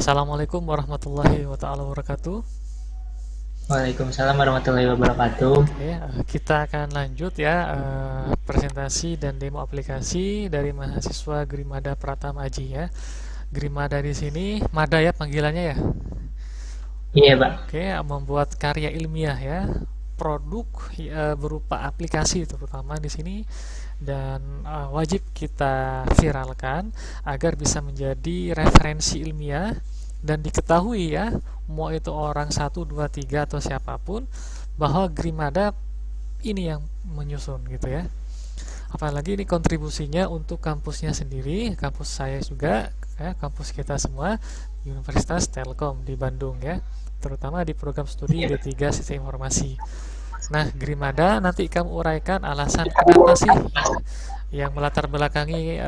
Assalamualaikum warahmatullahi wabarakatuh. Waalaikumsalam warahmatullahi wabarakatuh. Oke, kita akan lanjut ya presentasi dan demo aplikasi dari mahasiswa Grimada Pratama Aji ya. Grimada di sini, Mada ya panggilannya ya. Iya, Pak. Oke, membuat karya ilmiah ya, produk berupa aplikasi terutama di sini dan wajib kita viralkan agar bisa menjadi referensi ilmiah dan diketahui ya, mau itu orang satu 2 3 atau siapapun bahwa Grimada ini yang menyusun gitu ya. Apalagi ini kontribusinya untuk kampusnya sendiri, kampus saya juga ya, kampus kita semua Universitas Telkom di Bandung ya, terutama di program studi Iya, Pak. D3 Sistem Informasi. Nah, Grimada nanti kamu uraikan alasan kenapa sih yang melatar belakangi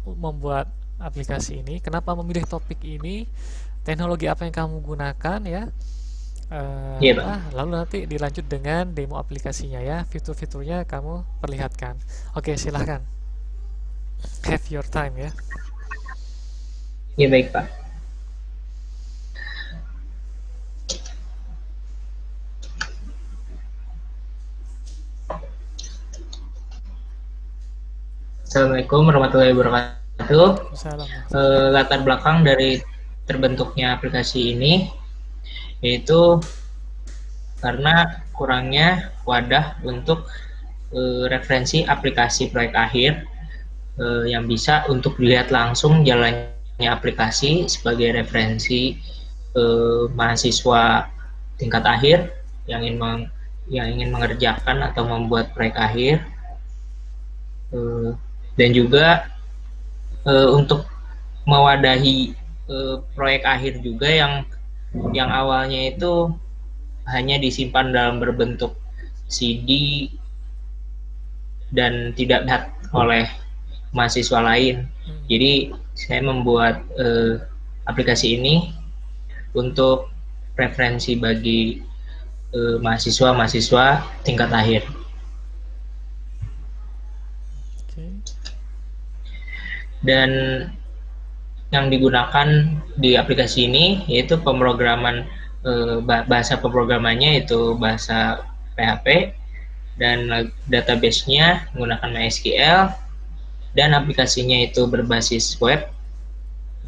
membuat aplikasi ini, kenapa memilih topik ini, teknologi apa yang kamu gunakan ya. Iya, Pak. Lalu nanti dilanjut dengan demo aplikasinya ya, fitur-fiturnya kamu perlihatkan. Oke, silahkan. Have your time ya. Iya, baik, Pak. Assalamualaikum warahmatullahi wabarakatuh. Salam. Latar belakang dari terbentuknya aplikasi ini yaitu karena kurangnya wadah untuk referensi aplikasi proyek akhir yang bisa untuk dilihat langsung jalannya aplikasi sebagai referensi mahasiswa tingkat akhir yang ingin mengerjakan atau membuat proyek akhir, dan juga untuk mewadahi proyek akhir juga yang awalnya itu hanya disimpan dalam berbentuk CD dan tidak dilihat oleh mahasiswa lain. Hmm. Jadi saya membuat aplikasi ini untuk referensi bagi mahasiswa-mahasiswa tingkat akhir. Oke. Dan yang digunakan di aplikasi ini yaitu pemrograman, bahasa pemrogramannya itu bahasa PHP, dan database-nya menggunakan MySQL, dan aplikasinya itu berbasis web,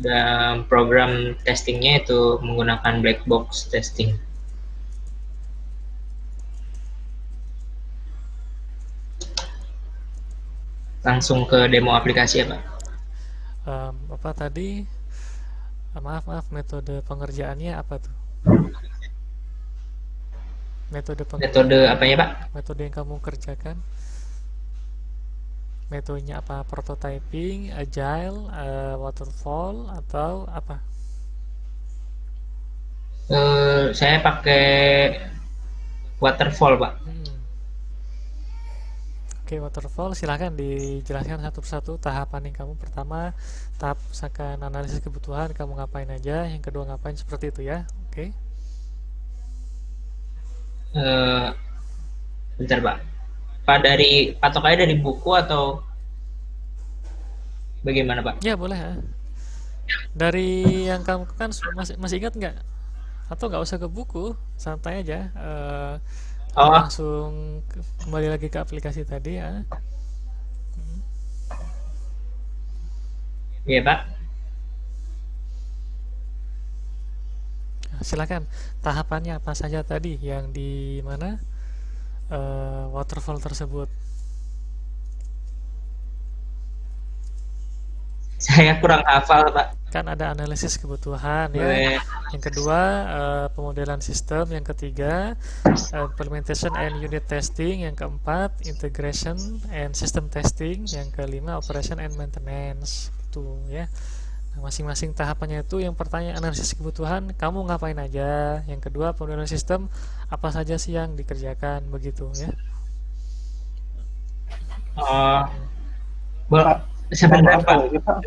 dan program testingnya itu menggunakan black box testing. Langsung ke demo aplikasi ya, Pak. Apa tadi? Maaf maaf, metode pengerjaannya apa tuh? Metode Metode pengerjaannya, apanya, Pak? metode yang kamu kerjakan, metodenya apa? Prototyping, agile, waterfall atau apa? Saya pakai waterfall, Pak. Hmm. Oke, waterfall silahkan dijelaskan satu persatu tahapan yang kamu pertama, tahap misalkan analisis kebutuhan kamu ngapain aja, yang kedua ngapain seperti itu ya. Oke. Eh, Bentar, Pak. Pak, dari patokannya dari buku atau bagaimana, Pak? Ya boleh ya. Dari yang kamu kan masih masih ingat nggak? Atau nggak usah ke buku, santai aja. Oh, Langsung kembali lagi ke aplikasi tadi ya. iya, Pak. Silakan. Tahapannya apa saja tadi yang di mana waterfall tersebut? Saya kurang hafal, Pak. Kan ada analisis kebutuhan ya. Boleh. Yang kedua pemodelan sistem, yang ketiga implementation and unit testing, yang keempat integration and system testing, yang kelima operation and maintenance itu ya. Nah, masing-masing tahapannya itu, yang pertanyaan analisis kebutuhan kamu ngapain aja, yang kedua pemodelan sistem apa saja sih yang dikerjakan begitu ya. Oh, Pak, sebentar, maaf Pak. ini Pak,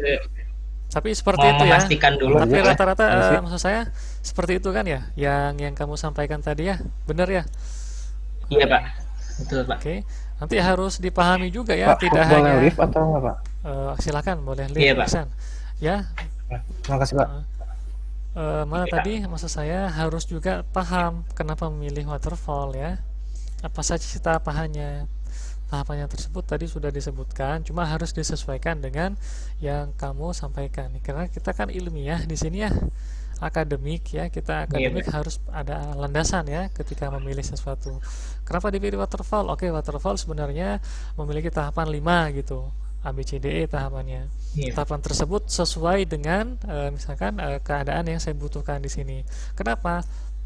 Tapi seperti Mau itu ya. memastikan dulu. Tapi boleh ya? rata-rata Permisi. maksud saya seperti itu kan ya, yang kamu sampaikan tadi ya, benar ya. Iya, Pak. Betul, Pak. Oke, nanti harus dipahami juga ya, Pak, tidak boleh hanya lift atau enggak Pak? silakan boleh live Iya, Pak. Ihsan. Ya. Ya, terima kasih Pak. eh, Mana tadi maksud saya harus juga paham kenapa memilih waterfall ya. Apa saja sih tahapannya? Tahapannya tersebut tadi sudah disebutkan, cuma harus disesuaikan dengan yang kamu sampaikan. Karena kita kan ilmiah di sini ya, akademik ya, kita Iya, akademik Pak. harus ada landasan ya ketika memilih sesuatu. Kenapa dipilih waterfall? Oke, waterfall sebenarnya memiliki tahapan 5 gitu. A B C D E tahapannya. Iya, Pak. Tahapan tersebut sesuai dengan misalkan keadaan yang saya butuhkan di sini. Kenapa?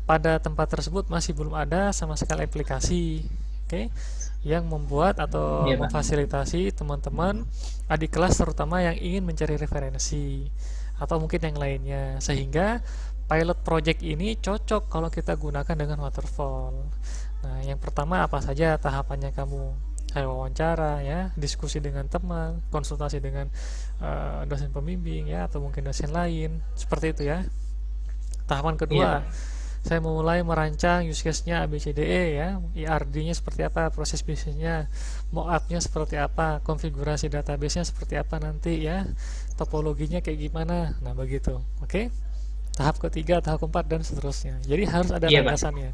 Pada tempat tersebut masih belum ada sama sekali aplikasi, oke, yang membuat atau Iya, Pak. memfasilitasi teman-teman adik kelas terutama yang ingin mencari referensi atau mungkin yang lainnya, sehingga pilot project ini cocok kalau kita gunakan dengan waterfall. Nah, yang pertama apa saja tahapannya kamu? Saya wawancara ya, diskusi dengan teman, konsultasi dengan dosen pembimbing ya, atau mungkin dosen lain, seperti itu ya. Tahapan Iya, kedua, Pak. saya memulai merancang use case-nya ABCDE ya, IRD-nya seperti apa, proses bisnisnya, mockup-nya seperti apa, konfigurasi database-nya seperti apa nanti ya, topologinya kayak gimana. Nah, begitu. Oke. Tahap ketiga, tahap keempat dan seterusnya. Jadi harus ada Iya, Pak. landasannya.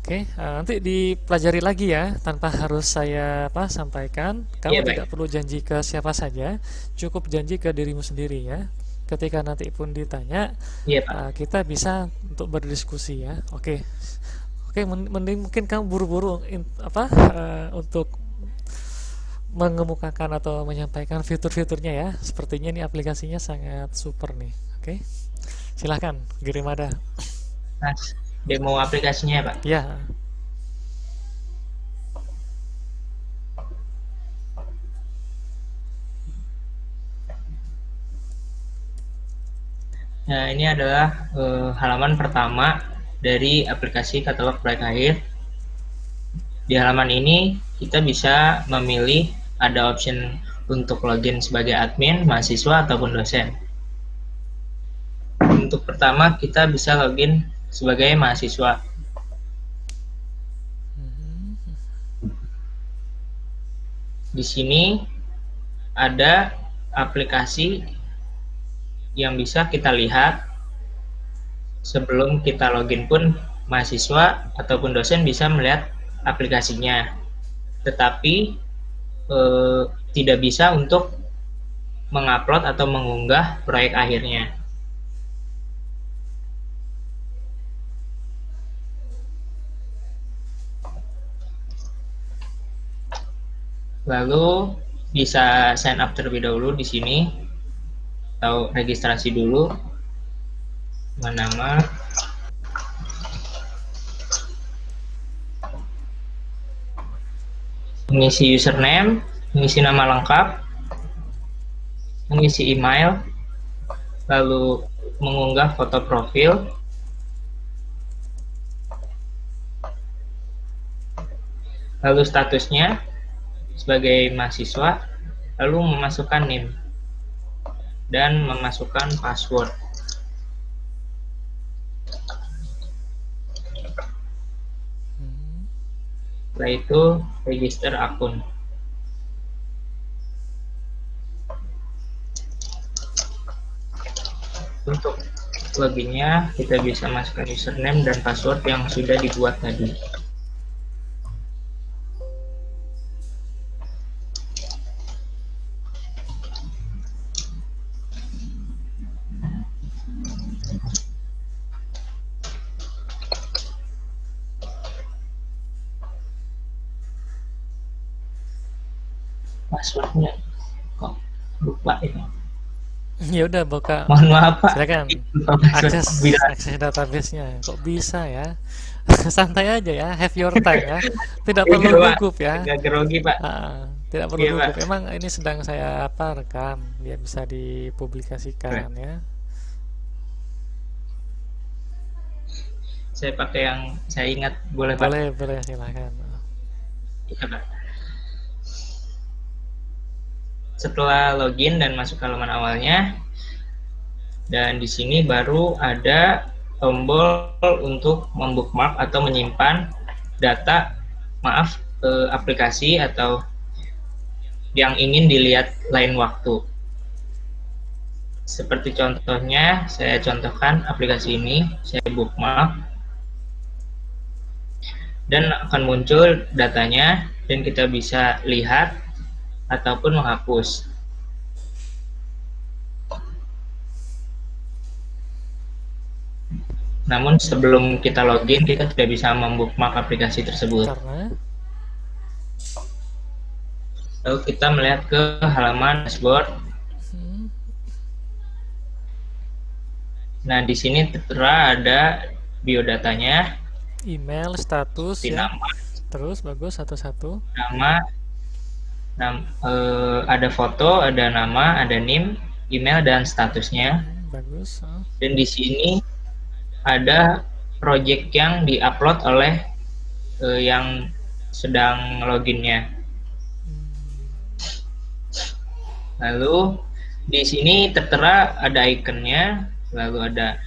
Oke, nanti dipelajari lagi ya, tanpa harus saya apa sampaikan. Kamu Iya, tidak Pak. perlu janji ke siapa saja, cukup janji ke dirimu sendiri ya. Ketika nanti pun ditanya, Iya, Pak. kita bisa untuk berdiskusi ya. Oke, oke, mending mungkin kamu buru-buru untuk mengemukakan atau menyampaikan fitur-fiturnya ya. Sepertinya ini aplikasinya sangat super nih. Oke, silahkan Girimada. Mas, demo aplikasinya, ya, Pak. Ya. Nah, ini adalah halaman pertama dari aplikasi katalog proyek akhir. Di halaman ini kita bisa memilih, ada option untuk login sebagai admin, mahasiswa, ataupun dosen. Untuk pertama kita bisa login sebagai mahasiswa. Di sini ada aplikasi yang bisa kita lihat sebelum kita login pun, mahasiswa ataupun dosen bisa melihat aplikasinya. Tetapi tidak bisa untuk mengupload atau mengunggah proyek akhirnya. Lalu bisa sign up terlebih dahulu di sini atau registrasi dulu dengan nama, mengisi username, mengisi nama lengkap, mengisi email, lalu mengunggah foto profil, lalu statusnya sebagai mahasiswa, lalu memasukkan NIM dan memasukkan password. Setelah itu register akun. Untuk loginnya kita bisa masukkan username dan password yang sudah dibuat tadi. Passwordnya kok lupa ini. Ya udah, buka, Mohon maaf, Pak. silakan akses database-nya. Kok bisa ya? Santai aja ya, have your time ya. Tidak perlu gugup ya. Agak grogi, Pak. Tidak perlu Iya, gugup. Pak. Emang ini sedang saya rekam biar bisa dipublikasikan ya. Saya pakai yang saya ingat, boleh, Pak? Boleh silakan. Iya, Pak. Setelah login dan masuk ke halaman awalnya, dan di sini baru ada tombol untuk membookmark atau menyimpan data, aplikasi atau yang ingin dilihat lain waktu. Seperti contohnya, saya contohkan aplikasi ini, saya bookmark, dan akan muncul datanya, dan kita bisa lihat ataupun menghapus. Namun sebelum kita login, kita tidak bisa membookmark aplikasi tersebut. Karena Lalu kita melihat ke halaman dashboard. Nah, di sini tertera ada biodatanya, email, status seperti ya. nama, Terus bagus satu-satu. ada foto, ada nama, ada NIM, email, dan statusnya. Bagus. Dan di sini ada project yang diupload oleh yang sedang loginnya. Lalu di sini tertera ada ikonnya, lalu ada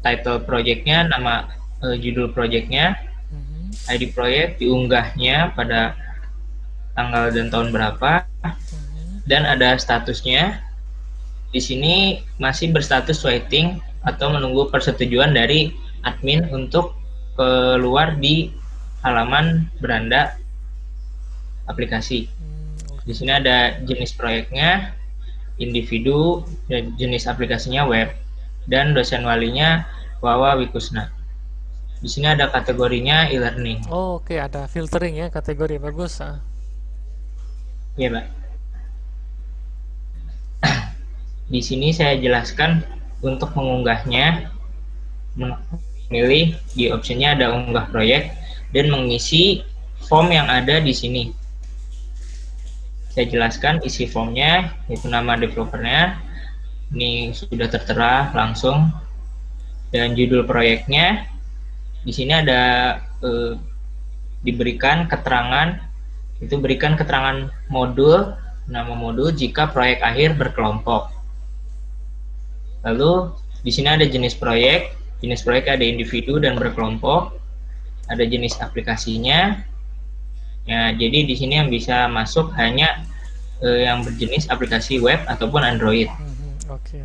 title projectnya, nama judul projectnya, ID project, diunggahnya pada tanggal dan tahun berapa, dan ada statusnya. Di sini masih berstatus waiting atau menunggu persetujuan dari admin untuk keluar di halaman beranda aplikasi. Di sini ada jenis proyeknya, individu, dan jenis aplikasinya web, dan dosen walinya Wawa Wikusna. Di sini ada kategorinya e-learning. Oh, oke, ada filtering ya kategori, bagus. Iya, Pak. Di sini saya jelaskan untuk mengunggahnya, memilih di optionnya ada unggah proyek dan mengisi form yang ada di sini. Saya jelaskan isi formnya, itu nama developernya, ini sudah tertera langsung, dan judul proyeknya. Di sini ada diberikan keterangan, itu berikan keterangan modul, nama modul jika proyek akhir berkelompok. Lalu di sini ada jenis proyek ada individu dan berkelompok, ada jenis aplikasinya. Ya, jadi di sini yang bisa masuk hanya yang berjenis aplikasi web ataupun Android. Oke.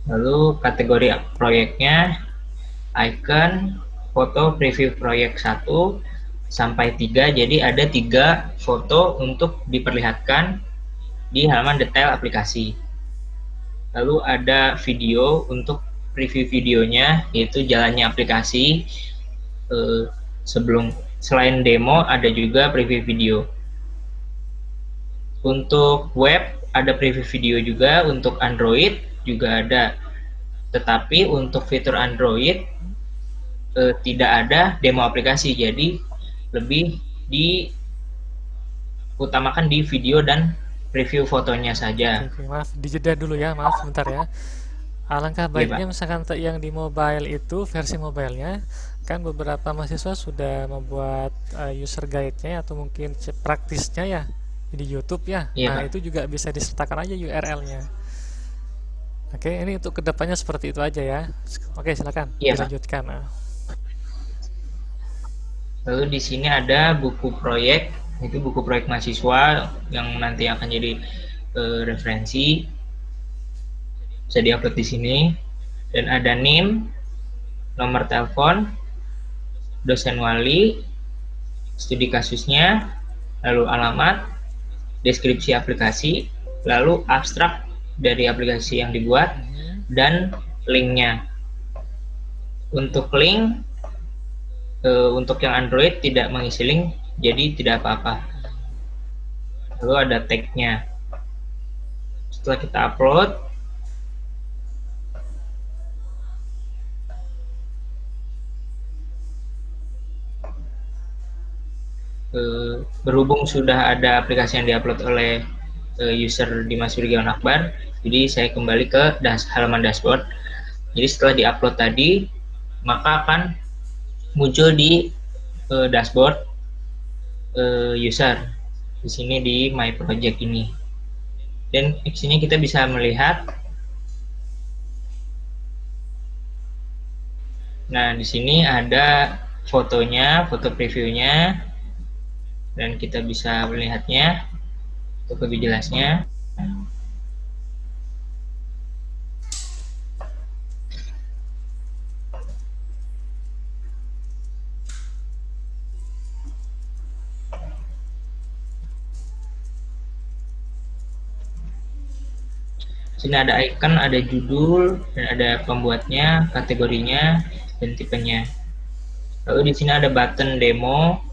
Lalu kategori proyeknya, icon, foto preview proyek 1 sampai 3. Jadi ada 3 foto untuk diperlihatkan di halaman detail aplikasi. Lalu ada video untuk preview videonya, yaitu jalannya aplikasi. Selain demo ada juga preview video. Untuk web ada preview video juga, untuk Android juga ada. Tetapi untuk fitur Android tidak ada demo aplikasi, jadi lebih diutamakan di video dan preview fotonya saja. Oke, maaf, dijeda dulu ya, maaf sebentar ya. Alangkah baiknya misalkan yang di mobile itu versi mobilenya, kan beberapa mahasiswa sudah membuat user guide-nya atau mungkin praktisnya ya di YouTube ya. Nah, itu juga bisa disertakan aja URL-nya. Oke, ini untuk kedepannya seperti itu aja ya. Oke, silakan dilanjutkan. Lalu di sini ada buku proyek, itu buku proyek mahasiswa yang nanti akan jadi referensi, bisa diupload di sini. Dan ada NIM, nomor telepon, dosen wali, studi kasusnya, lalu alamat, deskripsi aplikasi, lalu abstrak dari aplikasi yang dibuat, dan linknya. Untuk link, untuk yang Android tidak mengisi link, jadi tidak apa-apa. Lalu ada tag-nya. Setelah kita upload, berhubung sudah ada aplikasi yang diupload oleh user Dimas Wirgawan Akbar, jadi saya kembali ke halaman dashboard. Jadi setelah diupload tadi, maka akan muncul di dashboard user di sini di My Project ini. Dan di sini kita bisa melihat. Nah, di sini ada fotonya, foto previewnya, dan kita bisa melihatnya untuk lebih jelasnya. Sini ada icon, ada judul, dan ada pembuatnya, kategorinya, dan tipenya. Lalu di sini ada button demo,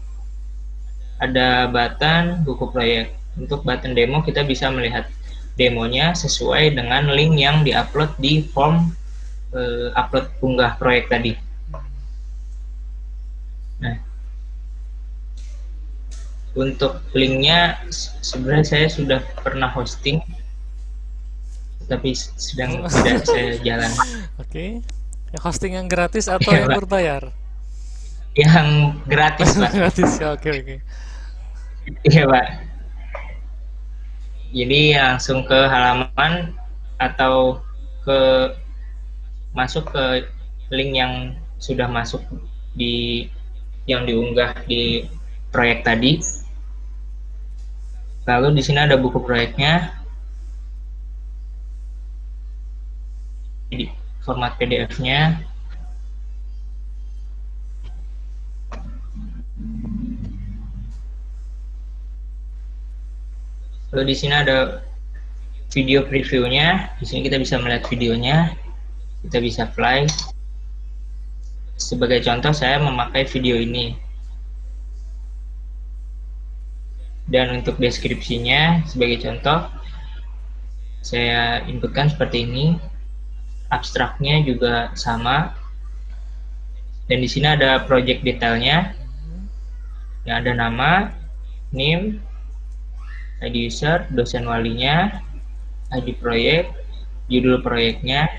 ada button buku proyek. Untuk button demo kita bisa melihat demonya sesuai dengan link yang diupload di form upload unggah proyek tadi. Nah, untuk linknya sebenarnya saya sudah pernah hosting, tapi sedang tidak saya jalan. Oke. Hosting yang gratis atau Ya, yang Pak. berbayar? Yang gratis, Pak. Gratis ya, oke oke. Iya, Pak. Jadi langsung ke halaman atau ke masuk ke link yang sudah masuk di yang diunggah di proyek tadi. Lalu di sini ada buku proyeknya di format PDF-nya. Lalu di sini ada video previewnya. Di sini kita bisa melihat videonya. Kita bisa play. Sebagai contoh saya memakai video ini. Dan untuk deskripsinya sebagai contoh saya inputkan seperti ini. Abstraknya juga sama. Dan di sini ada project detailnya. Yang ada nama, name, ID user, dosen walinya, ID proyek, judul proyeknya,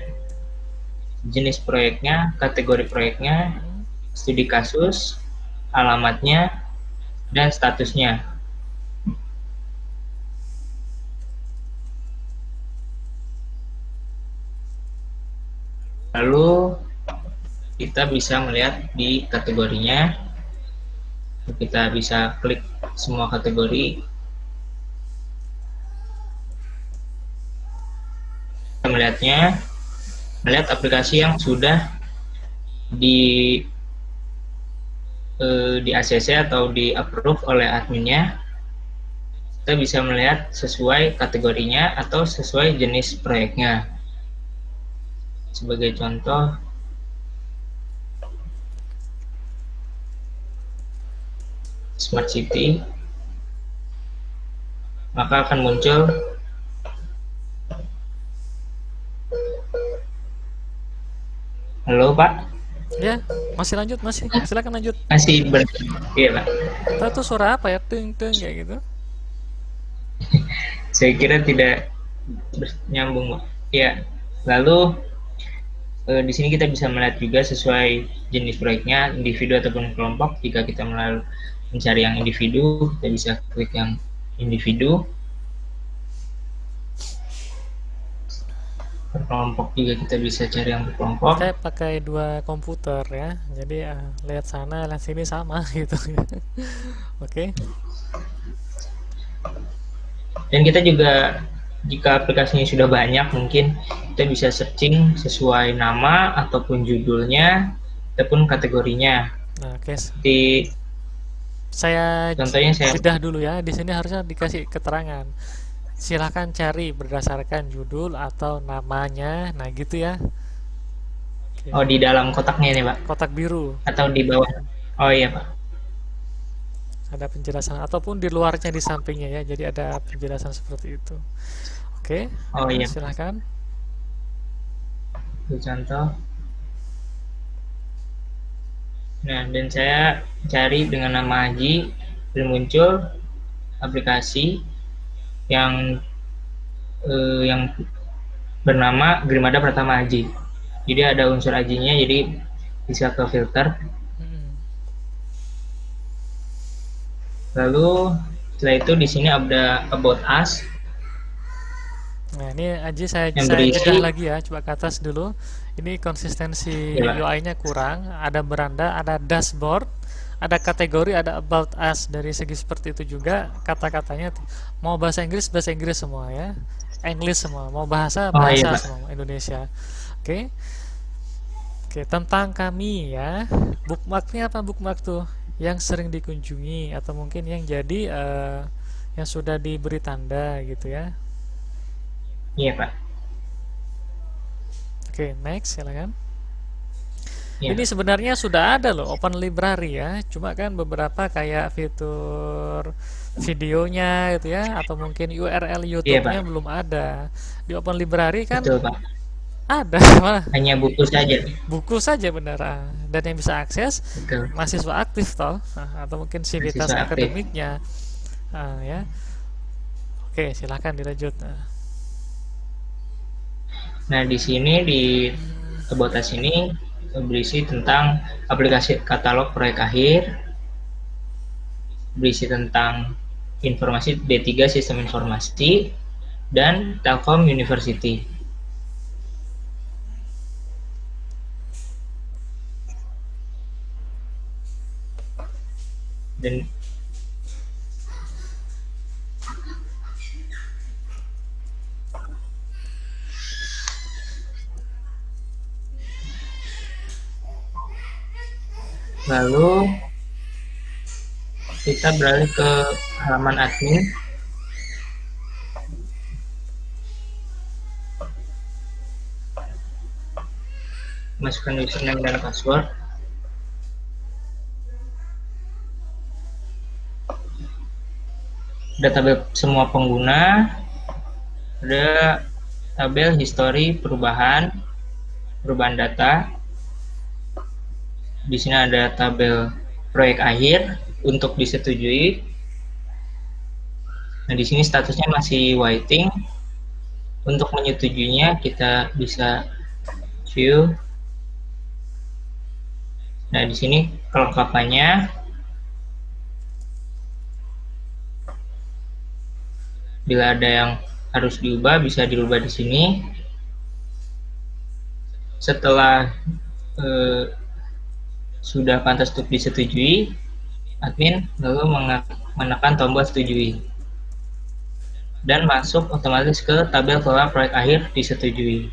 jenis proyeknya, kategori proyeknya, studi kasus, alamatnya, dan statusnya. Lalu kita bisa melihat di kategorinya. Kita bisa klik semua kategori. Kita melihat aplikasi yang sudah di ACC atau di approve oleh adminnya. Kita bisa melihat sesuai kategorinya atau sesuai jenis proyeknya. Sebagai contoh, Smart City, maka akan muncul halo Pak. Ya, masih lanjut, silakan lanjut. Masih iya Pak. Tahu tuh suara apa ya? Ting ting kayak gitu. Saya kira tidak nyambung, Pak. Ya. Lalu di sini kita bisa melihat juga sesuai jenis proyeknya, individu ataupun kelompok. Jika kita mencari yang individu, kita bisa klik yang individu. Berkelompok juga kita bisa cari yang berkelompok. Saya pakai dua komputer ya, jadi lihat sana, lihat sini sama gitu. Oke. Dan kita juga jika aplikasinya sudah banyak, mungkin kita bisa searching sesuai nama ataupun judulnya ataupun kategorinya. Nah, oke. Di Saya contohnya saya jedah dulu ya. Di sini harusnya dikasih keterangan. Silahkan cari berdasarkan judul atau namanya. Nah, gitu ya. Oke. oh di dalam kotaknya ini Pak Kotak biru. atau di bawah. Oh iya Pak. Ada penjelasan ataupun di luarnya di sampingnya ya. Jadi ada penjelasan seperti itu. Oke. Oh iya. Silahkan. Itu contoh. Nah, dan saya cari dengan nama Haji, dan muncul aplikasi yang bernama Grimada Pratama Haji. Jadi ada unsur Hajinya, jadi bisa ke filter. Lalu setelah itu di sini ada About Us. Nah, ini Aji saya berisi, jedah lagi ya, coba ke atas dulu. Ini konsistensi ya, UI-nya kurang. Ada beranda, ada dashboard, ada kategori, ada about us. Dari segi seperti itu juga kata-katanya mau bahasa Inggris semua ya. English semua, mau bahasa iya, semua Indonesia. Oke. Oke, tentang kami ya. Bookmarknya apa bookmark tuh? Yang sering dikunjungi atau mungkin yang jadi yang sudah diberi tanda gitu ya. Iya Pak. Oke, next silakan. Ini Ya, sebenarnya sudah ada loh Open Library ya, cuma kan beberapa kayak fitur videonya gitu ya, atau mungkin URL iya YouTube-nya Pak, belum ada. Di Open Library kan betul Pak. ada, malah Hanya buku saja, buku saja benar. Dan yang bisa akses betul. mahasiswa aktif toh. Atau mungkin sivitas Mahasiswa aktif. akademiknya. Ya. Oke, silahkan dilanjut. Nah, di sini di About Us ini berisi tentang aplikasi katalog proyek akhir, berisi tentang informasi D3 sistem informasi, dan Telkom University. Dan lalu kita beralih ke halaman admin, masukkan username dan password. Ada tabel semua pengguna, ada tabel histori perubahan data. Di sini ada tabel proyek akhir untuk disetujui. Nah, di sini statusnya masih waiting. Untuk menyetujuinya kita bisa view. Nah, di sini kelengkapannya, bila ada yang harus diubah bisa dirubah di sini. Setelah sudah pantas untuk disetujui, admin lalu menekan tombol setujui dan masuk otomatis ke tabel kelola proyek akhir disetujui.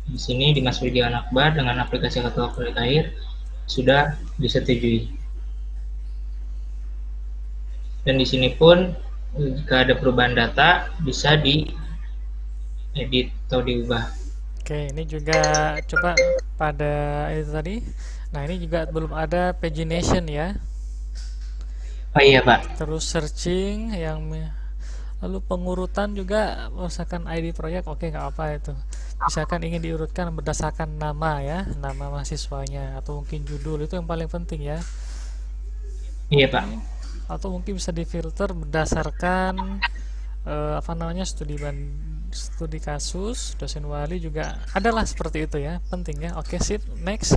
Di sini Dimas Widiawan Akbar dengan aplikasi katalog proyek akhir sudah disetujui. Dan di sini pun jika ada perubahan data bisa diedit atau diubah. Oke, ini juga coba pada itu tadi. Nah, ini juga belum ada pagination ya. Oh iya Pak. Terus searching lalu pengurutan juga misalkan ID proyek, oke nggak apa itu. Misalkan ingin diurutkan berdasarkan nama ya, nama mahasiswanya atau mungkin judul itu yang paling penting ya. Iya Pak. Oke. Atau mungkin bisa difilter berdasarkan apa namanya studi kasus, dosen wali juga adalah seperti itu ya, penting ya. Oke, sip, next.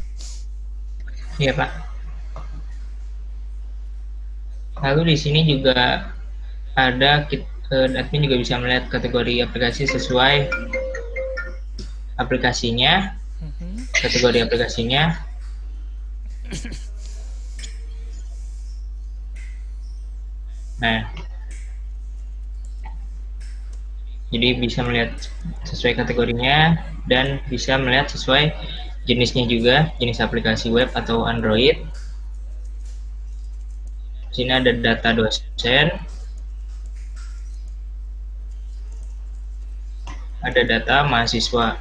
Iya Pak. Lalu di sini juga ada admin juga bisa melihat kategori aplikasi sesuai aplikasinya, Mhm. kategori aplikasinya. Nah, jadi bisa melihat sesuai kategorinya dan bisa melihat sesuai jenisnya juga, jenis aplikasi web atau Android. Di sini ada data dosen, ada data mahasiswa,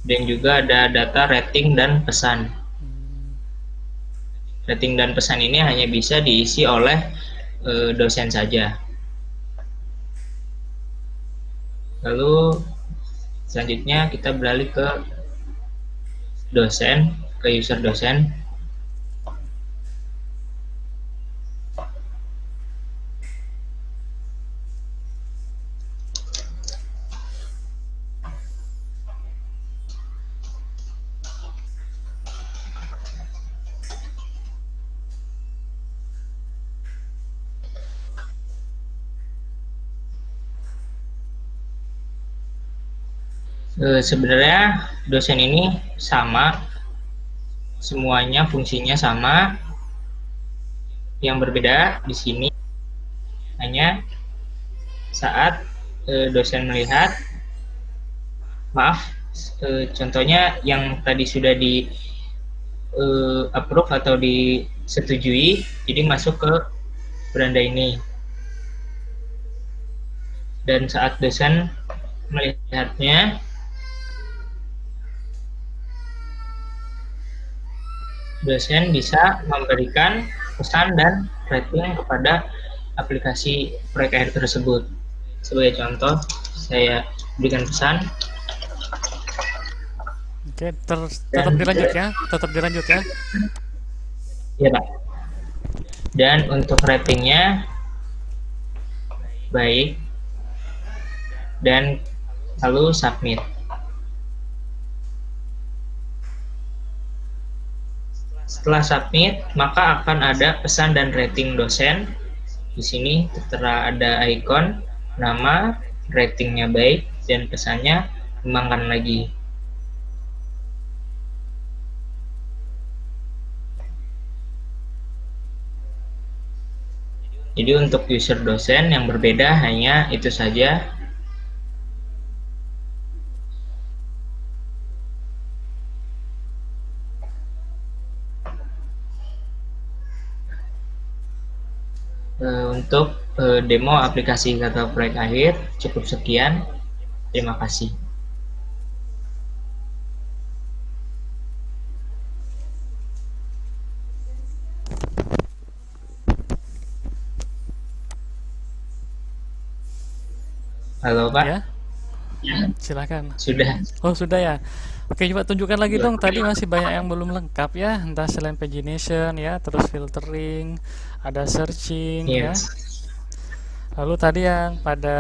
dan juga ada data rating dan pesan. Rating dan pesan ini hanya bisa diisi oleh dosen saja. Lalu selanjutnya kita beralih ke dosen, ke user dosen. Sebenarnya dosen ini sama, semuanya fungsinya sama. Yang berbeda di sini hanya saat dosen melihat, maaf, contohnya yang tadi sudah di approve atau disetujui, jadi masuk ke beranda ini. Dan saat dosen melihatnya, dosen bisa memberikan pesan dan rating kepada aplikasi proyek akhir tersebut. Sebagai contoh, saya berikan pesan Oke, tetap dan dilanjut ya, tetap dilanjut ya. ya Pak. Dan untuk ratingnya baik dan lalu submit. Setelah submit, maka akan ada pesan dan rating dosen. Di sini tertera ada ikon, nama, ratingnya baik, dan pesannya kembangkan lagi. Jadi untuk user dosen yang berbeda hanya itu saja. Untuk demo aplikasi kata proyek akhir cukup sekian. Terima kasih. Halo Pak. Ya, silakan. Sudah. Oh, sudah ya. Oke, coba tunjukkan lagi dong. Tadi masih banyak yang belum lengkap ya. Entah selain pagination ya, terus filtering, ada searching ya. Yes. Lalu tadi yang pada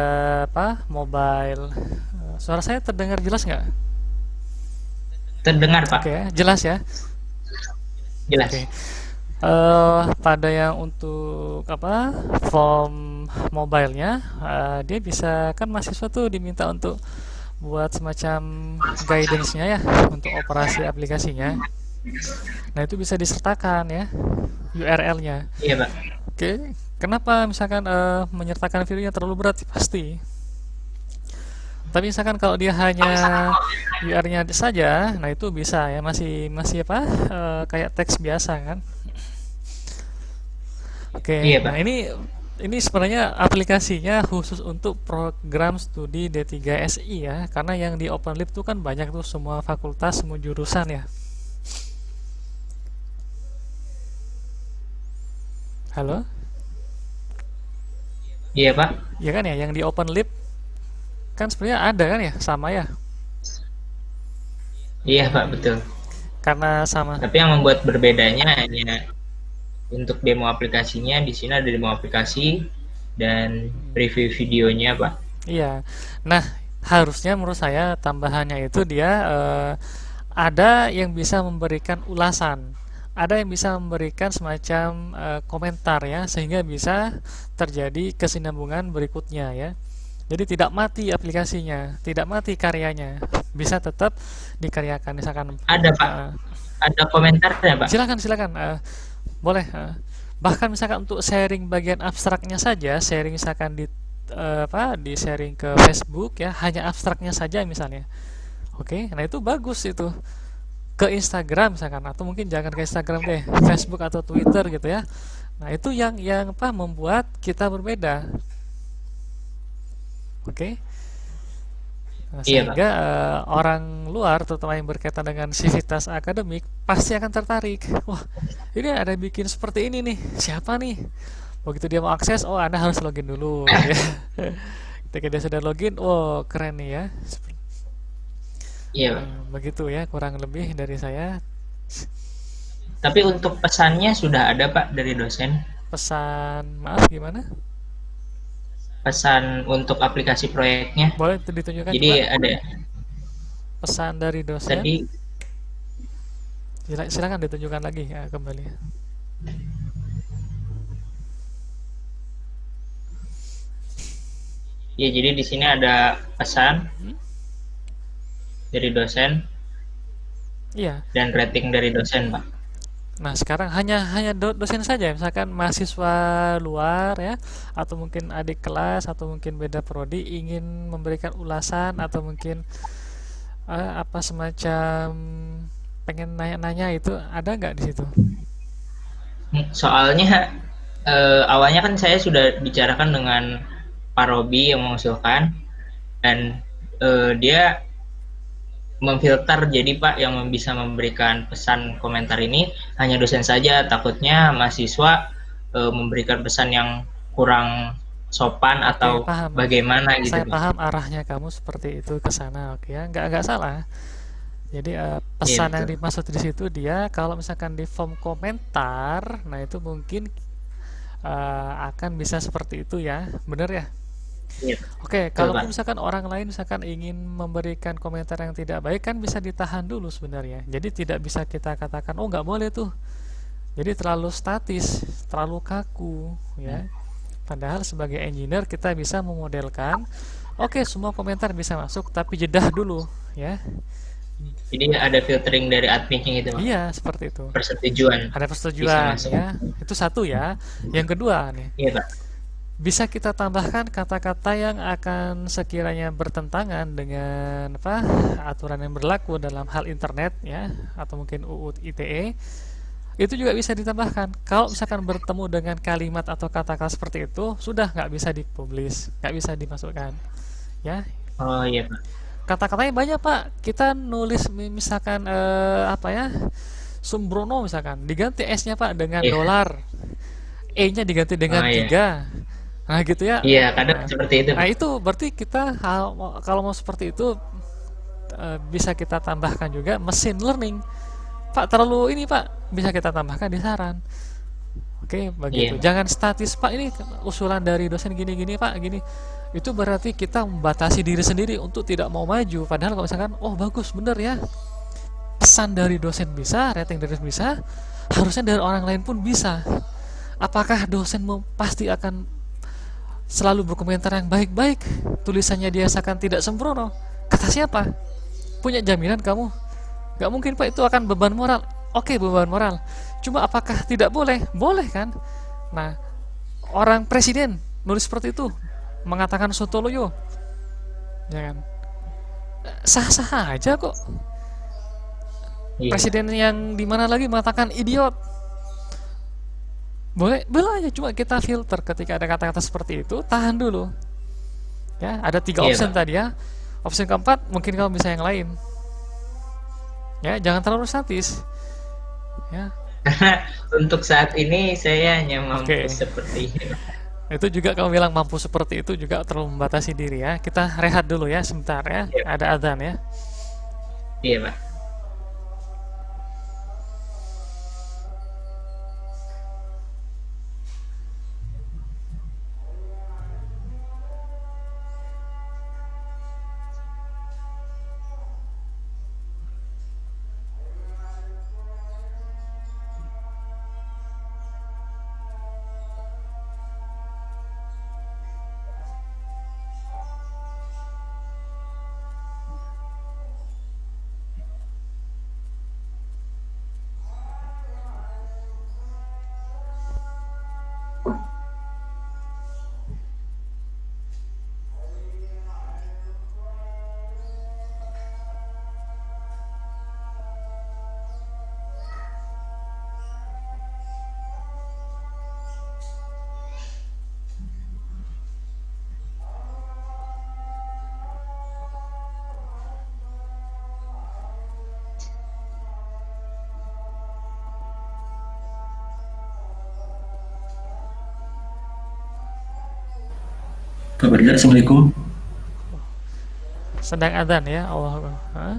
apa? Mobile. Suara saya terdengar jelas nggak? Terdengar Pak. Oke, jelas ya. Jelas. Oke. Pada yang untuk apa? Form mobile-nya, dia bisa kan mahasiswa tuh diminta untuk buat semacam guidance-nya ya untuk operasi aplikasinya. Nah, itu bisa disertakan ya URL-nya. Iya Pak. Oke, kenapa misalkan menyertakan videonya terlalu berat? Pasti. Tapi misalkan kalau dia hanya URL-nya saja, nah itu bisa ya masih masih apa? Kayak teks biasa kan. Oke, Iya nah Pak. ini sebenarnya aplikasinya khusus untuk program studi D3SI ya, karena yang di OpenLib tuh kan banyak tuh semua fakultas, semua jurusan ya. Halo? Iya Pak. Ya kan ya, yang di OpenLib kan sebenarnya ada kan ya, sama ya. Iya Pak, betul. Karena sama. Tapi yang membuat berbedanya hanya untuk demo aplikasinya, di sini ada demo aplikasi dan review videonya Pak. Iya. Nah, harusnya menurut saya tambahannya itu dia ada yang bisa memberikan ulasan, ada yang bisa memberikan semacam komentar ya, sehingga bisa terjadi kesinambungan berikutnya ya. Jadi tidak mati aplikasinya, tidak mati karyanya, bisa tetap dikaryakan. Misalkan, Ada Pak. eh, Ada komentarnya Pak. silakan silakan, boleh. Bahkan misalkan untuk sharing bagian abstraknya saja, sharing misalkan di apa, di sharing ke Facebook ya, hanya abstraknya saja misalnya. Oke, nah itu bagus itu. Ke Instagram misalkan, atau mungkin jangan ke Instagram deh, Facebook atau Twitter gitu ya. Nah, itu yang apa membuat kita berbeda. Oke. Nah, Iya Pak. sehingga orang luar terutama yang berkaitan dengan sivitas akademik pasti akan tertarik. Wah, ini ada bikin seperti ini nih. Siapa nih? Begitu dia mau akses, oh Anda harus login dulu ya. Ketika dia sudah login, oh keren nih ya. Iya Pak. Begitu ya kurang lebih dari saya. Tapi untuk pesannya sudah ada Pak dari dosen. Pesan maaf gimana? Pesan untuk aplikasi proyeknya. Boleh ditunjukkan Jadi coba ada pesan dari dosen. tadi. Silakan ditunjukkan lagi ya, kembali. Ya, jadi di sini ada pesan dari dosen Iya. dan rating dari dosen, Pak. Nah, sekarang hanya dosen saja, misalkan mahasiswa luar ya, atau mungkin adik kelas atau mungkin beda prodi ingin memberikan ulasan atau mungkin apa semacam pengen nanya-nanya itu ada nggak di situ? Soalnya awalnya kan saya sudah bicarakan dengan Pak Robi yang mengusulkan, dan dia memfilter, jadi Pak yang bisa memberikan pesan komentar ini hanya dosen saja. Takutnya mahasiswa memberikan pesan yang kurang sopan Oke, atau paham, Mas. bagaimana gitu Saya Pak. paham arahnya kamu seperti itu ke sana. Oke ya, nggak salah. Jadi Iya pesan yang betul. dimaksud di situ dia kalau misalkan di form komentar, nah itu mungkin akan bisa seperti itu ya, bener ya? Iya Oke, betul Pak. kalaupun misalkan orang lain misalkan ingin memberikan komentar yang tidak baik kan bisa ditahan dulu sebenarnya. Jadi tidak bisa kita katakan oh nggak boleh tuh. Jadi terlalu statis, terlalu kaku ya. Padahal sebagai engineer kita bisa memodelkan, oke semua komentar bisa masuk tapi jedah dulu ya. Jadi ada filtering dari adminnya gitu Pak. Iya, seperti itu. Persetujuan Ada bisa persetujuan masuk. ya. Itu satu ya. Yang kedua nih, Iya Pak. bisa kita tambahkan kata-kata yang akan sekiranya bertentangan dengan apa aturan yang berlaku dalam hal internet ya atau mungkin UU ITE itu juga bisa ditambahkan. Kalau misalkan bertemu dengan kalimat atau kata-kata seperti itu sudah nggak bisa dipublish, nggak bisa dimasukkan ya. Oh iya Pak. Kata-katanya banyak Pak, kita nulis misalkan apa ya Sumbrono misalkan diganti S-nya Pak dengan Iya. dolar, E-nya diganti dengan Oh iya. 3. Nah gitu ya. Iya kadang Nah, seperti itu nah Pak. itu berarti kita kalau mau seperti itu bisa kita tambahkan juga mesin learning. Pak terlalu ini Pak, bisa kita tambahkan di saran. Oke, Iya begitu. Pak. Jangan statis Pak, ini usulan dari dosen gini-gini Pak, gini. Itu berarti kita membatasi diri sendiri untuk tidak mau maju. Padahal kalau misalkan, oh bagus, bener ya. Pesan dari dosen bisa, rating dari dosen bisa, harusnya dari orang lain pun bisa. Apakah dosen pasti akan selalu berkomentar yang baik-baik, tulisannya diasakan tidak sembrono? Kata siapa? Punya jaminan kamu? Gak mungkin Pak, itu akan beban moral. Oke, beban moral. Cuma apakah tidak boleh? Boleh kan? Nah, orang presiden nulis seperti itu, mengatakan Sontoloyo, ya kan? Sah-sah aja kok. Iya Pak. Presiden yang dimana lagi mengatakan idiot, boleh, boleh aja. Cuma kita filter ketika ada kata-kata seperti itu, tahan dulu. Ya, ada 3 Iya option Pak. tadi ya. Option keempat mungkin kamu bisa yang lain. Ya, jangan terlalu statis. Ya, Karena untuk saat ini saya hanya mampu oke. seperti ini. Itu juga kamu bilang mampu seperti itu juga terlalu membatasi diri ya. Kita rehat dulu ya sebentar ya. Iya, Ada adzan ya. iya Pak. Pak Barga, Assalamualaikum. Sedang adzan ya. Allah. Hah?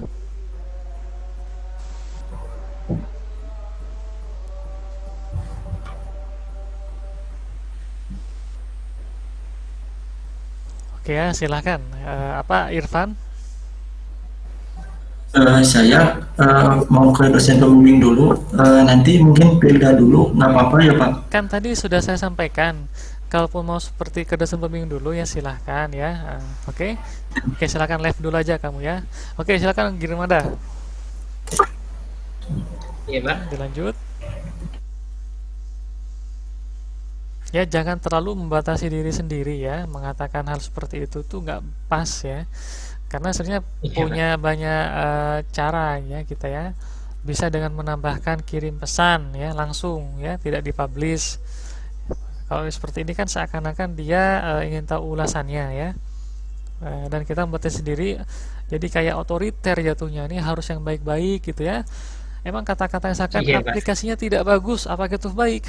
Oke ya, silakan. Apa Irfan? Saya mau ke dosen pembimbing dulu. Nanti mungkin pilih dulu, nggak apa-apa ya Pak? Kan tadi sudah saya sampaikan. Kalaupun mau seperti ke dosen pembimbing dulu ya silahkan ya. Oke. Oke, silakan live dulu aja kamu ya. Oke, silakan Girmada. Iya Pak. Dilanjut. Ya, jangan terlalu membatasi diri sendiri ya. Mengatakan hal seperti itu tuh nggak pas ya. Karena sebenarnya Iya Pak. punya banyak cara ya kita ya. Bisa dengan menambahkan kirim pesan ya langsung ya, tidak dipublish. Kalau seperti ini kan seakan-akan dia ingin tahu ulasannya ya. Dan kita membuatnya sendiri, jadi kayak otoriter jatuhnya. Ini harus yang baik-baik gitu ya. Emang kata-kata yang seakan Iya, Pak. aplikasinya tidak bagus, apakah itu baik?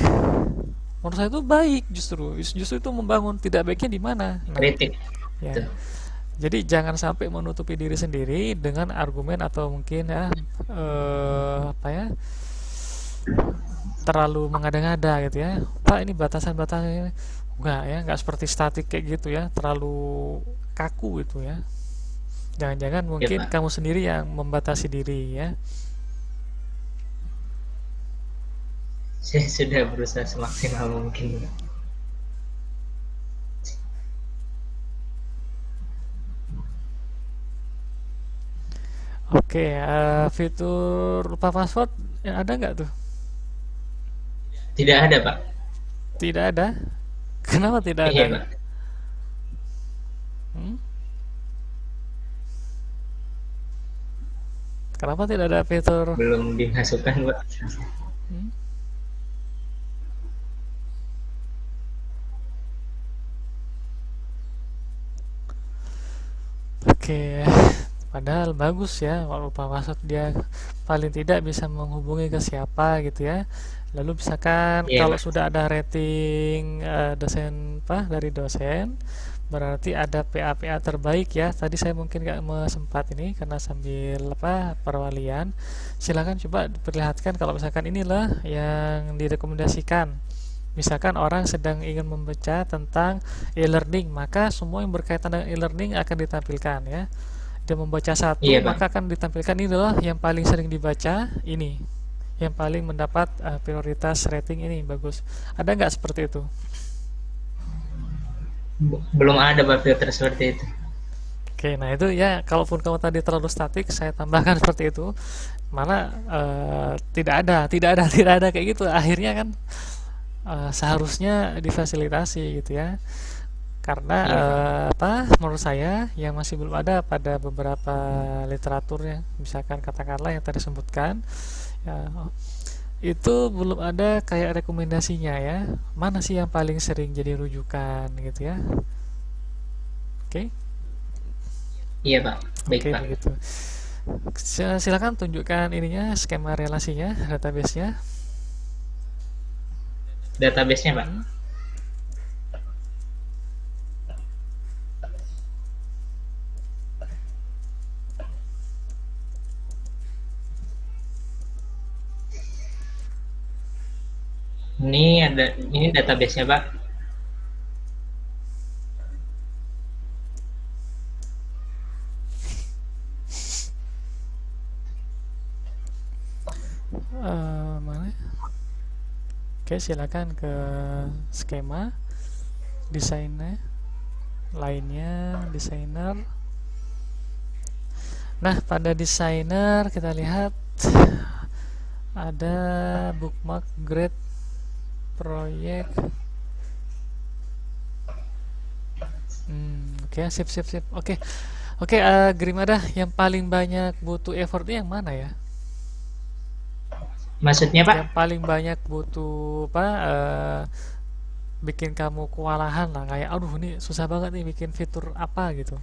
Menurut saya itu baik, justru itu membangun. Tidak baiknya di mana? Nah, Kritik. ya. Tuh. Jadi jangan sampai menutupi diri sendiri dengan argumen atau mungkin ya apa ya, terlalu mengada-ngada gitu ya. Pak, ini batasan-batasan enggak ya, enggak seperti statik kayak gitu ya, terlalu kaku gitu ya. Jangan-jangan Iya, mungkin Pak. kamu sendiri yang membatasi diri ya. Saya sudah berusaha semaksimal mungkin. Oke, fitur lupa password ada nggak tuh? Tidak ada, Pak. Tidak ada. Kenapa tidak Iya, ada? Pak. Hmm? Kenapa tidak ada fitur? Belum dimasukkan, Pak. Hmm? Oke, padahal bagus ya kalau lupa password, dia paling tidak bisa menghubungi ke siapa gitu ya. Lalu misalkan Iya, kalau Pak. sudah ada rating dosen apa dari dosen, berarti ada PA-PA terbaik ya. Tadi saya mungkin nggak sempat ini karena sambil apa perwalian. Silakan coba diperlihatkan kalau misalkan inilah yang direkomendasikan. Misalkan orang sedang ingin membaca tentang e-learning, maka semua yang berkaitan dengan e-learning akan ditampilkan ya. Dia membaca satu, Iya, Pak. maka akan ditampilkan ini adalah yang paling sering dibaca ini, yang paling mendapat prioritas rating ini bagus. Ada nggak seperti itu? Belum ada, Pak, filter seperti itu. Oke, nah itu ya, kalaupun kamu tadi terlalu statik, saya tambahkan seperti itu. Mana tidak ada kayak gitu. Akhirnya kan seharusnya difasilitasi gitu ya. Karena Iya, Pak. apa, menurut saya yang masih belum ada pada beberapa literaturnya, misalkan katakanlah yang tadi sebutkan ya, itu belum ada kayak rekomendasinya ya, mana sih yang paling sering jadi rujukan gitu ya. Oke. Iya, Pak. Baik, Oke, Pak. begitu. Silakan tunjukkan ininya, skema relasinya, database-nya. Database-nya, Pak. Hmm. Ini database-nya, Pak. Mana? Oke, silakan ke skema, desainnya, lainnya, desainer. Nah, pada desainer kita lihat ada bookmark, grade, proyek. Oke, sip sip sip. Oke. Oke, Grimada, yang paling banyak butuh effortnya yang mana ya? Maksudnya, Pak? Yang paling banyak butuh apa? Bikin kamu kewalahan lah, kayak aduh ini susah banget nih bikin fitur apa gitu.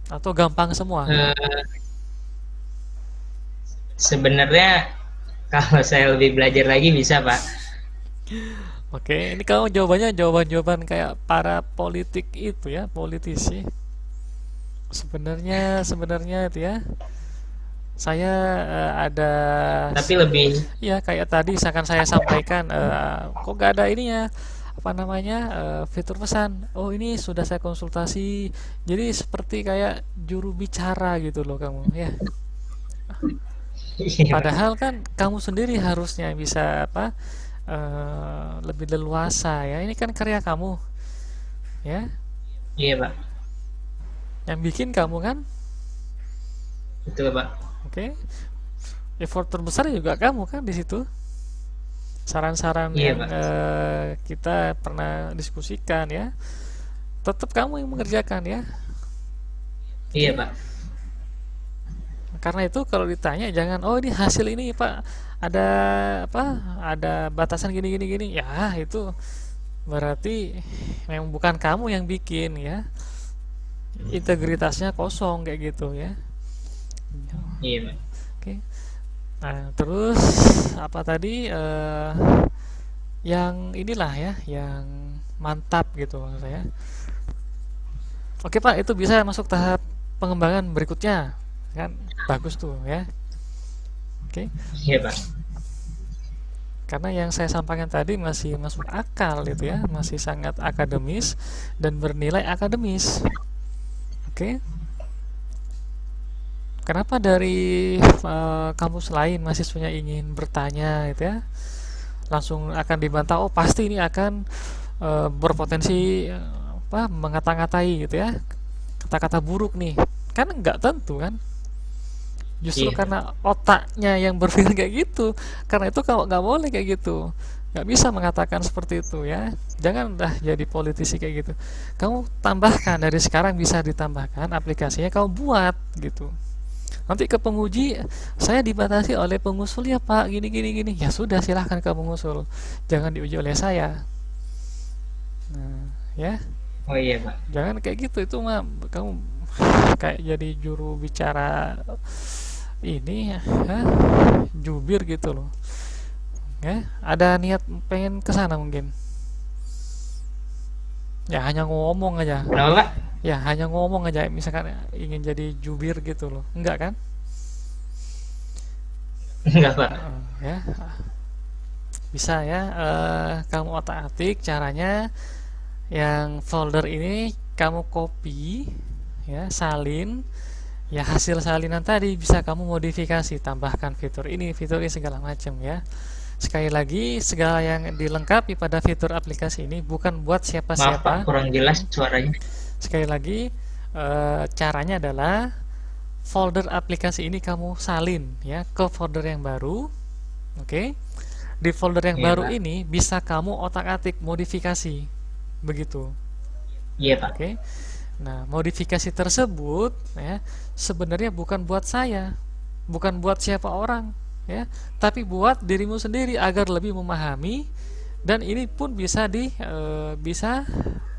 Atau gampang semua? Eh, Sebenarnya kalau saya lebih belajar lagi bisa, Pak. Oke, ini kamu jawabannya jawaban-jawaban kayak para politik itu ya, politisi. Sebenarnya itu ya. Saya ada Tapi lebih ya kayak tadi akan saya sampaikan, kok gak ada ininya apa namanya, fitur pesan. Oh, ini sudah saya konsultasi. Jadi seperti kayak juru bicara gitu loh kamu ya. iya, Pak. Padahal kan kamu sendiri harusnya bisa apa, lebih leluasa ya. Ini kan karya kamu ya, Iya, Pak. yang bikin kamu kan. Betul, Pak. Oke, effort terbesar juga kamu kan di situ. Saran-saran Iya, yang Pak. kita pernah diskusikan ya, tetap kamu yang mengerjakan ya. Iya, Oke, Pak. karena itu kalau ditanya jangan, oh ini hasil ini Pak ada apa, ada batasan gini gini gini, ya itu berarti memang bukan kamu yang bikin ya, integritasnya kosong kayak gitu ya. Iya, Pak. Oke. Nah, terus apa tadi, yang inilah ya, yang mantap gitu maksud saya. Oke Pak, itu bisa masuk tahap pengembangan berikutnya. Kan bagus tuh ya. Oke. Iya, Pak. Karena yang saya sampaikan tadi masih masuk akal itu ya, masih sangat akademis dan bernilai akademis. Oke. Kenapa dari kampus lain mahasiswanya ingin bertanya itu ya, langsung akan dibantah, oh pasti ini akan berpotensi apa, mengata-ngatai gitu ya, kata-kata buruk nih. Kan nggak tentu kan, justru Iya. karena otaknya yang berpikir kayak gitu, karena itu kalau nggak boleh kayak gitu, nggak bisa mengatakan seperti itu ya. Jangan dah jadi politisi kayak gitu. Kamu tambahkan dari sekarang, bisa ditambahkan aplikasinya kamu buat gitu. Nanti ke penguji, saya dibatasi oleh pengusul ya Pak, gini gini gini. Ya sudah, silahkan ke pengusul, jangan diuji oleh saya. Nah, ya, Oh iya, Pak. jangan kayak gitu, itu mah kamu kayak jadi juru bicara ini ya, jubir gitu loh. Ya, ada niat pengen ke sana mungkin. Ya hanya ngomong aja. Kenapa, Pak? Ya hanya ngomong aja, misalkan ingin jadi jubir gitu loh. Enggak kan? Enggak, Pak. Ya, bisa ya, kamu otak-atik caranya. Yang folder ini kamu copy ya, salin ya, hasil salinan tadi bisa kamu modifikasi, tambahkan fitur ini segala macam ya. Sekali lagi, segala yang dilengkapi pada fitur aplikasi ini bukan buat Maaf, Pak, siapa-siapa. kurang jelas suaranya. Sekali lagi, caranya adalah folder aplikasi ini kamu salin ya ke folder yang baru. Oke. Di folder yang Iya, baru Pak. ini bisa kamu otak-atik modifikasi. Begitu. Iya, Pak. Oke. Nah, modifikasi tersebut ya sebenarnya bukan buat saya, bukan buat siapa orang ya, tapi buat dirimu sendiri agar lebih memahami, dan ini pun bisa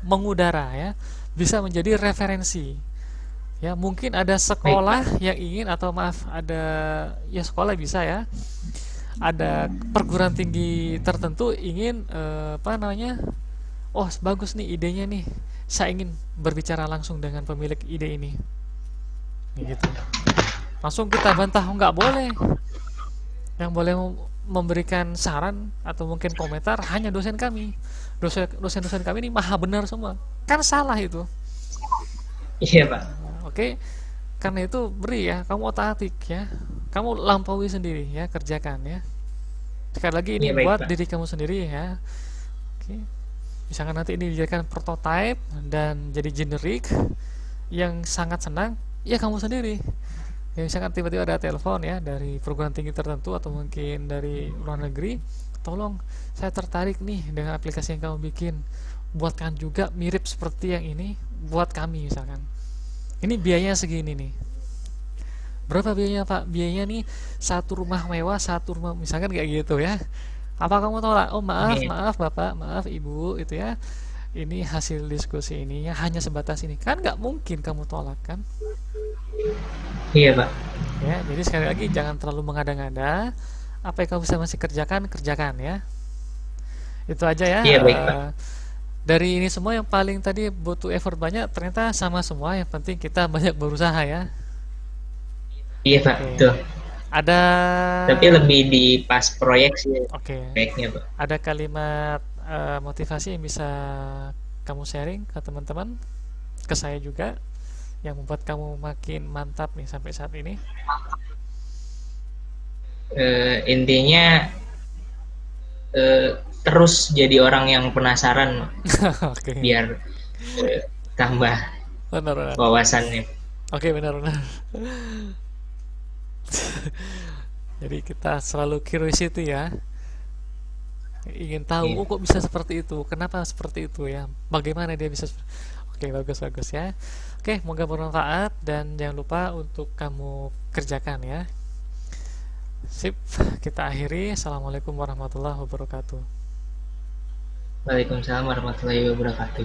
mengudara ya, bisa menjadi referensi. Ya, mungkin ada Baik, Pak. sekolah yang ingin, atau maaf, ada ya sekolah bisa ya, ada perguruan tinggi tertentu ingin apa namanya, oh bagus nih idenya nih, saya ingin berbicara langsung dengan pemilik ide ini, gitu. Langsung kita bantah, oh, nggak boleh. Yang boleh memberikan saran atau mungkin komentar hanya dosen kami. Dosen-dosen kami ini maha benar semua. Kan salah itu. Iya, Pak. Oke. Karena itu beri ya, kamu otak-atik ya. Kamu lampaui sendiri ya, kerjakan ya. Sekali lagi ini Iya, baik, buat Pak. diri kamu sendiri ya. Oke. Misalkan nanti ini dijadikan prototype dan jadi generik yang sangat senang, ya kamu sendiri. Ya, misalkan tiba-tiba ada telepon ya dari perguruan tinggi tertentu atau mungkin dari luar negeri, tolong saya tertarik nih dengan aplikasi yang kamu bikin, buatkan juga mirip seperti yang ini buat kami misalkan. Ini biayanya segini nih. Berapa biayanya Pak? Biayanya nih satu rumah mewah, satu rumah misalkan kayak gitu ya. Apa kamu tolak? Oh maaf, Iya, maaf Bapak, maaf Ibu itu ya. Ini hasil diskusi ini ya, hanya sebatas ini. Kan nggak mungkin kamu tolak kan? iya, Pak. Ya, jadi sekali lagi jangan terlalu mengada-ngada. Apa yang kamu bisa masih kerjakan, kerjakan ya. Itu aja ya. Iya, baik, Pak. Dari ini semua yang paling tadi butuh effort banyak, ternyata sama semua. Yang penting kita banyak berusaha ya. Iya, Pak. Oke. Betul. Ada Tapi lebih di pas proyek sih Oke. baiknya, Pak. Ada kalimat motivasi yang bisa kamu sharing ke teman-teman, ke saya juga, yang membuat kamu makin mantap nih sampai saat ini. Intinya terus jadi orang yang penasaran Oke. biar tambah Benar-benar. wawasannya. Oke, benar-benar. Jadi kita selalu curiosity ya, ingin tahu, Iya. oh kok bisa seperti itu, kenapa seperti itu ya, bagaimana dia bisa oke, bagus-bagus ya. Oke, semoga bermanfaat dan jangan lupa untuk kamu kerjakan ya. Sip, kita akhiri. Assalamualaikum warahmatullahi wabarakatuh. Waalaikumsalam warahmatullahi wabarakatuh.